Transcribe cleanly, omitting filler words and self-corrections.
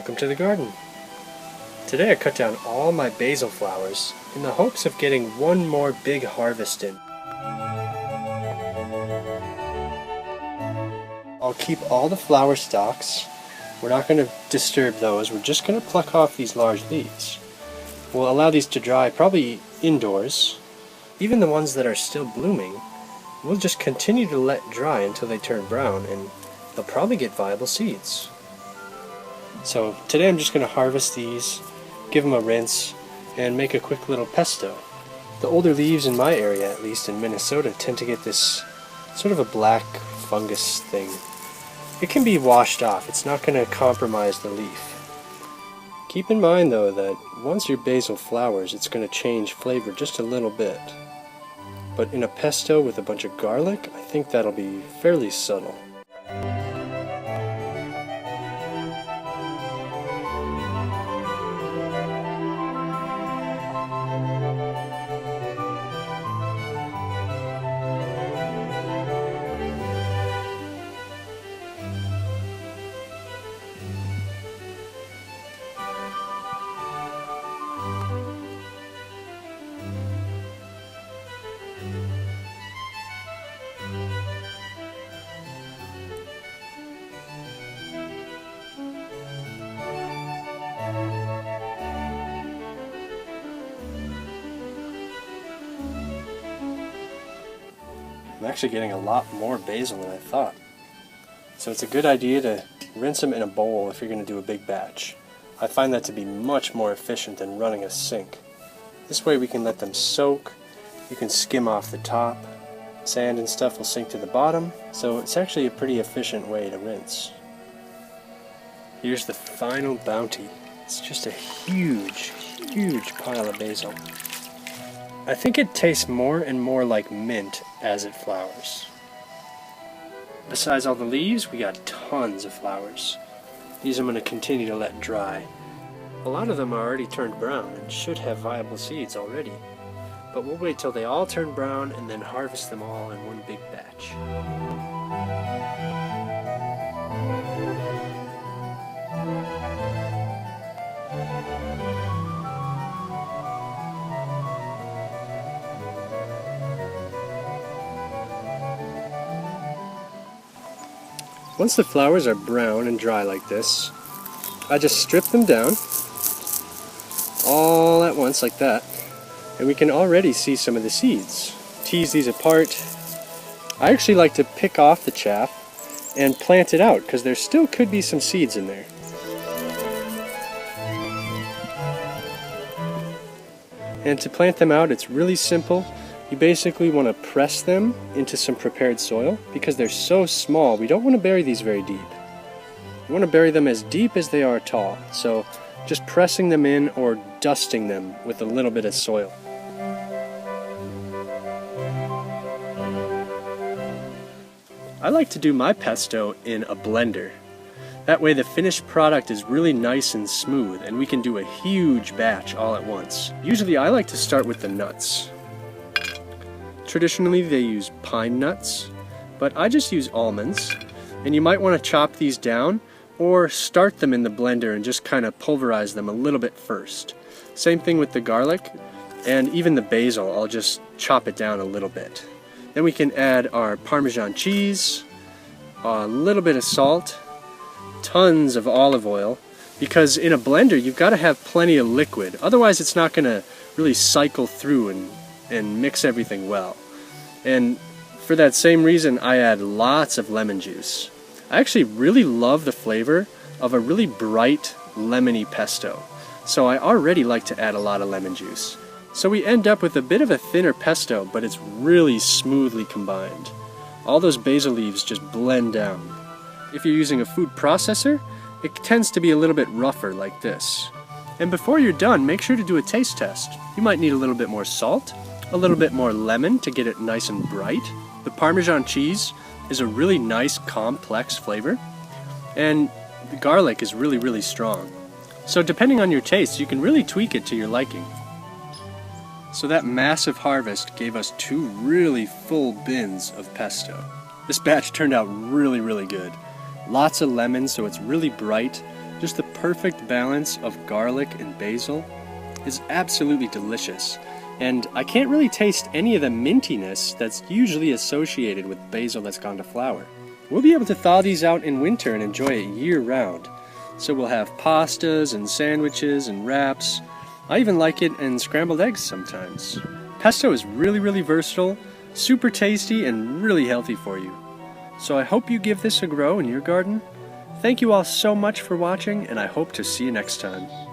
Welcome to the garden. Today I cut down all my basil flowers in the hopes of getting one more big harvest in. I'll keep all the flower stalks. We're not going to disturb those. We're just going to pluck off these large leaves. We'll allow these to dry probably indoors. Even the ones that are still blooming, we'll just continue to let dry until they turn brown, and they'll probably get viable seeds. So today I'm just going to harvest these, give them a rinse, and make a quick little pesto. The older leaves in my area, at least in Minnesota, tend to get this sort of a black fungus thing. It can be washed off. It's not going to compromise the leaf. Keep in mind though that once your basil flowers, it's going to change flavor just a little bit. But in a pesto with a bunch of garlic, I think that'll be fairly subtle. I'm actually getting a lot more basil than I thought. So it's a good idea to rinse them in a bowl if you're going to do a big batch. I find that to be much more efficient than running a sink. This way we can let them soak, you can skim off the top, sand and stuff will sink to the bottom, so it's actually a pretty efficient way to rinse. Here's the final bounty. It's just a huge, huge pile of basil. I think it tastes more and more like mint as it flowers. Besides all the leaves, we got tons of flowers. These I'm going to continue to let dry. A lot of them are already turned brown and should have viable seeds already. But we'll wait till they all turn brown and then harvest them all in one big batch. Once the flowers are brown and dry like this, I just strip them down all at once like that, and we can already see some of the seeds. Tease these apart. I actually like to pick off the chaff and plant it out because there still could be some seeds in there. And to plant them out, it's really simple. You basically want to press them into some prepared soil because they're so small. We don't want to bury these very deep. We want to bury them as deep as they are tall. So just pressing them in or dusting them with a little bit of soil. I like to do my pesto in a blender. That way the finished product is really nice and smooth and we can do a huge batch all at once. Usually I like to start with the nuts. Traditionally they use pine nuts, but I just use almonds, and you might want to chop these down or start them in the blender and just kind of pulverize them a little bit first. Same thing with the garlic and even the basil, I'll just chop it down a little bit. Then we can add our Parmesan cheese, a little bit of salt, tons of olive oil, because in a blender you've got to have plenty of liquid, otherwise it's not going to really cycle through and mix everything well. And for that same reason I add lots of lemon juice. I actually really love the flavor of a really bright lemony pesto, so I already like to add a lot of lemon juice. So we end up with a bit of a thinner pesto, but it's really smoothly combined. All those basil leaves just blend down. If you're using a food processor, it tends to be a little bit rougher like this. And before you're done, make sure to do a taste test. You might need a little bit more salt, a little bit more lemon to get it nice and bright. The Parmesan cheese is a really nice complex flavor, and the garlic is really, really strong. So depending on your taste, you can really tweak it to your liking. So that massive harvest gave us 2 really full bins of pesto. This batch turned out really, really good. Lots of lemon, so it's really bright, Just the perfect balance of garlic and basil is absolutely delicious. And I can't really taste any of the mintiness that's usually associated with basil that's gone to flour. We'll be able to thaw these out in winter and enjoy it year-round. So we'll have pastas and sandwiches and wraps. I even like it in scrambled eggs sometimes. Pesto is really versatile, super tasty, and really healthy for you. So I hope you give this a go in your garden. Thank you all so much for watching, and I hope to see you next time.